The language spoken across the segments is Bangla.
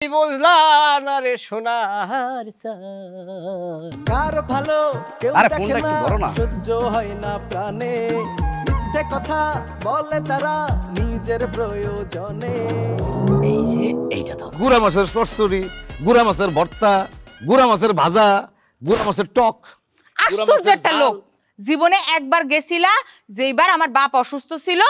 বুঝলাম না রে সোনার কার ভালো কেউ দেখে না সহ্য হয় না প্রাণে মিথ্যে কথা বলে তারা নিজের প্রয়োজনে এই যে এইটা তো গুড়া মাছের চচ্চড়ি, গুড়া মাছের ভর্তা, গুড়া মাছের ভাজা, গুড়া মাছের টক। আশ্চর্য একটা লোক। জীবনে একবার গেছিলা, যেইবার আমার বাপ অসুস্থ ছিল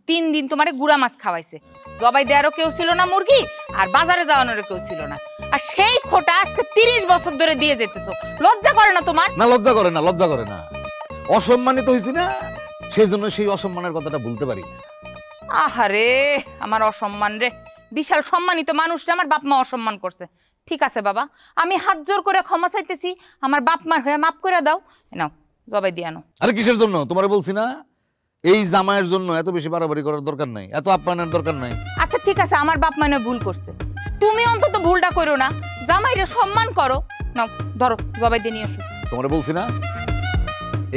3 দিন তোমারে গুড়া মাছ খাওয়াইছে। জবাই দেওয়ারও কেউ ছিল না মুরগি, আর বাজারে যাওয়ানোরও কেউ ছিল না। আর সেই খোটা আজকে 30 বছর ধরে দিয়ে যেতেছো। লজ্জা করে না তোমার? না, লজ্জা করে না, লজ্জা করে না। অসম্মানিত হইছি না, সেই জন্য সেই অসম্মানের কথাটা ভুলতে পারি না। আহারে আমার অসম্মান রে, বিশাল সম্মানিত মানুষটা আমার বাপ মা অসম্মান করছে। ঠিক আছে বাবা, আমি হাত জোর করে ক্ষমা চাইতেছি, আমার বাপ মার হয়ে মাফ করে দাও। নাও জবাই দিয়ে আনো। আরে কিসের জন্য? তোমারে বলছি না, এই জামাইয়ের জন্য এত বেশি বাড়াবাড়ি করার দরকার নাই, এত আপ্যায়নের দরকার নাই। আচ্ছা ঠিক আছে, আমার বাপ মানে ভুল করছে, তুমি অন্তত ভুলটা করো না, জামাইরে সম্মান করো। নাও ধরো জবাই দিয়ে নিয়ে এসো। তোমারে বলছি না,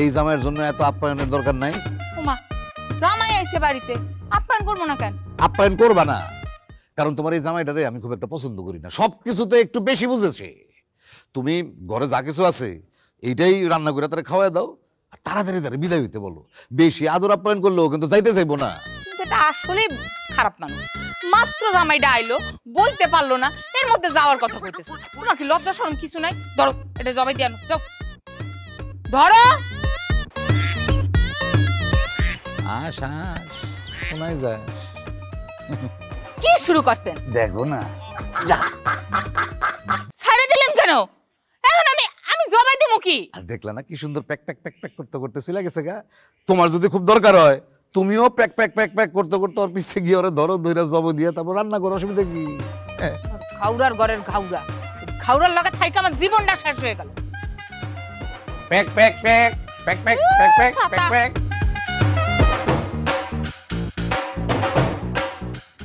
এই জামাইয়ের জন্য এত আপ্যায়নের দরকার নাই। ওমা, জামাই আইছে বাড়িতে, আপ্যায়ন করবো না কেন? আপ্যায়ন করবা না, কারণ তোমার এই জামাইটারে আমি খুব একটা পছন্দ করি না। সবকিছুতে একটু বেশি বুঝেছে। তুমি ঘরে যা কিছু আছে এইটাই রান্না করে তারা খাওয়াই দাও, আর তাড়াতাড়ি তারা বিদায় হইতে বলো। বেশি আদর আপ্যায়ন করলেও কিন্তু যাইতে চাইবো না। কিন্তু এটা আসলে খারাপ মানুষ। মাত্র জামাইটা আইলো, বলতে পারলো না, এর মধ্যে যাওয়ার কথা কইতেছো। তোমার কি লজ্জা শরম কিছু নাই? ধরো এটা জবাই দিয়ে আনো, যাও ধরো। আস আস, শোনাই যায়। কি শুরু করছেন? দেখো না, ছাইড়ে দিলেন কেন? এখন আমি জবাই দেবো কি? আর দেখলা না কি সুন্দর প্যাক প্যাক প্যাক প্যাক করতে করতে চলে গেছে গা। তোমার যদি খুব দরকার হয় তুমিও প্যাক প্যাক প্যাক প্যাক করতে করতে ওর পিছিয়ে গিয়ে ওরা ধরো ধরে জব দিয়ে তারপর রান্না করো, অসুবিধা কি? খাউরার ঘরের ঘাউরা, খাউরার লগে থাইকে আমার জীবনটা শেষ হয়ে গেল। Pack pack pack pack pack pack pack pack pack.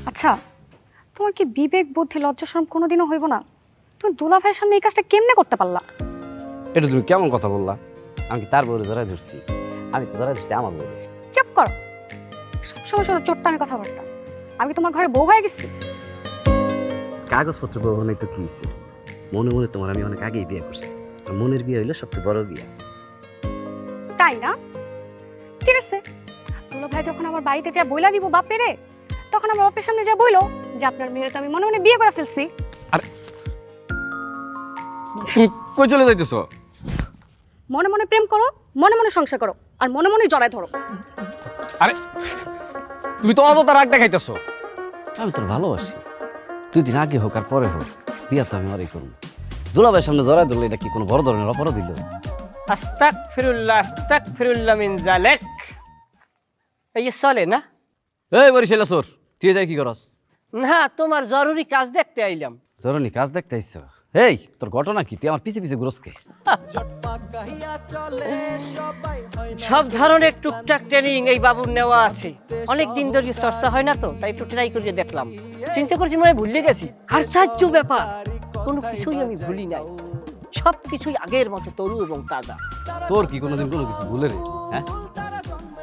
আচ্ছা, তোমার কি বিবেক বুদ্ধি লজ্জা শরম কোনোদিনও হইব না? তুমি দুলা ভাইয়ের সামনে এই কাজটা কেমনে করতে পারলা? এটা তুমি কেমন কথা বললা? আমি কি তার বউরে জড়াই ধরছি? আমি তো জড়াই ধরছি আমার বউরে। চুপ করো, সবসময় শুধু চোট্টামি কথাবার্তা। আমি কি তোমার ঘরে বউ হয়ে গেছি? কাগজপত্র বউ নেই তো কি হয়েছে? মনে মনে তোমার আমি অনেক আগেই বিয়ে করছি। মনের বিয়ে হইলো সবচেয়ে বড় বিয়ে। তাই না? ঠিক আছে, দুলা ভাই যখন আমার বাড়িতে যা বইলা দিব বাপেরে, তখন আমার বাপের সামনে যা বইলো যে আপনার মেয়ের তো আমি মনে মনে বিয়ে করে ফেলছি। আরে তুমি কই চলে যাইতেছো? মনে মনে প্রেম করো, মনে মনে সংসার করো, আর মনে মনে জড়ায় ধরো। আরে তুমি তো অযথা রাগ দেখাইতেছো। আমি তোর ভালোবাসি, 2 দিন আগে হোক আর পরে হোক, বিয়া তো আমি ওরই করবো। দুলাভাইয়ের সামনে জড়াই ধরলে এটা কি কোনো বড় ধরনের অপরাধ হইল? আস্তাগফিরুল্লাহ মিন যালিক। এই চলে না? এই বরিশালা সোর, তুই যাই কি করস? না, তোমার জরুরি কাজ দেখতে আইলাম। জরুরি কাজ দেখতে আইছ? এই তোর ঘটনা কি? তুই আমার পিছে পিছে ঘুরসকে? সব ধরনের টুকটাক ট্রেনিং এই বাবুর নেওয়া আছে, অনেক দিন ধরে চর্চা হয় না তো, তাই একটু ট্রাই করে দেখলাম। চিন্তা করছি মনে ভুলে গেছি। আর চার্য ব্যাপার, কোনো কিছুই আমি ভুলি নাই, সব কিছুই আগের মতো তরু এবং তাজা। তোর কি কোনোদিন কোনো কিছু ভুলে রে? হ্যাঁ,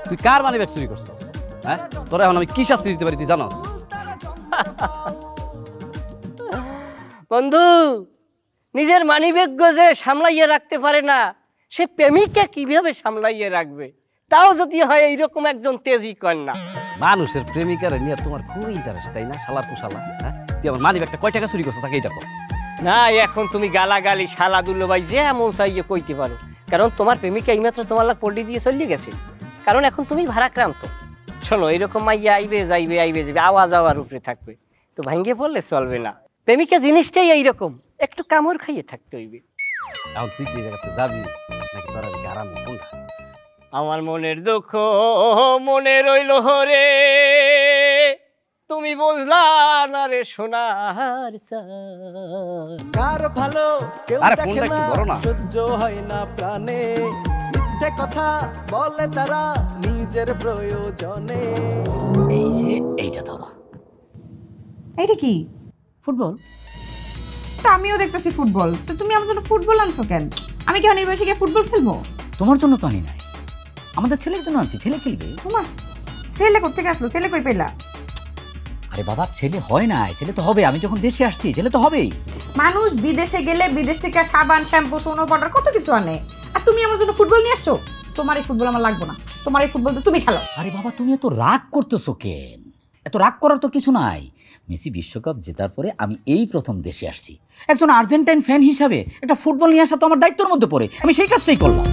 তুই কার মানি ব্যাগ চুরি করছস? হ্যাঁ, তোরা এখন আমি কি শাস্তি দিতে পারি তুই জানস? বন্ধু, নিজের মানিব্যাগ যে সামলাইয়ে রাখতে পারে না, সে প্রেমিককে কিভাবে সামলাইয়ে রাখবে? তাও যদি হয় এইরকম একজন তেজি কন্যা। মানুষের প্রেমিকারে নিয়ে তোমার খুব ইন্টারেস্ট, তাই না? শালা কুশালা, হ্যাঁ? তুই আমার মানি ব্যাগটা কয় টাকা চুরি করছস তাকে এইটা কর। না, এখন তুমি গালাগালি শালা দুল্লো ভাই যে এমন চাইয়ে কইতে পারো, কারণ তোমার প্রেমিকা এইমাত্র তোমার লাগ পল্টি দিয়ে চলে গেছে। কারণ এখন তুমি ভাড়াক্রান্ত। শোনো, এইরকম মাইয়া আইবে যাইবে আইবে যাবে, আওয়াজ আওয়ার উপরে থাকবে, তো ভাঙ্গে পড়লে চলবে না। প্রেমিকা জিনিসটাই এইরকম, একটু কামড় খাইয়ে থাকতে হইবে। এখন তুই কি জায়গাতে যাবি নাকি তোরা দিকে আরাম কোনটা? আমার মনের দুঃখ মনে রইল রে, তুমি বুঝলা না রে সোনার কার ভালো কেউ দেখে না সহ্য হয় না প্রাণে মিথ্যে কথা বলে তারা নিজের প্রয়োজনে। এই যে এইটা ধরো। এইটা কি? ফুটবল। তা আমিও দেখতেছি ফুটবল, তো তুমি আমার জন্য ফুটবল আনছো কেন? আমি কি অনেক বয়সে গিয়ে ফুটবল খেলবো? তোমার জন্য তো আনি নাই, আমাদের ছেলের জন্য আনছি, ছেলে খেলবে। তোমার ছেলে কোথেকে আসলো? ছেলে কই পেলা? আরে বাবা ছেলে হয় না, ছেলে তো হবে। আমি যখন দেশে আসছি ছেলে তো হবেই। মানুষ বিদেশে গেলে বিদেশ থেকে সাবান শ্যাম্পু সোনো পাউডার কত কিছু আনে, আর তুমি আমার জন্য ফুটবল নিয়ে আসছো? তোমার এই ফুটবল আমার লাগবে না, তোমার এই ফুটবল তো তুমি খেলো। আরে বাবা তুমি এত রাগ করতেছো কেন? এত রাগ করার তো কিছু নাই। মেসি বিশ্বকাপ জেতার পরে আমি এই প্রথম দেশে আসছি। একজন আর্জেন্টাইন ফ্যান হিসাবে একটা ফুটবল নিয়ে আসা তো আমার দায়িত্বের মধ্যে পড়ে। আমি সেই কাজটাই করলাম।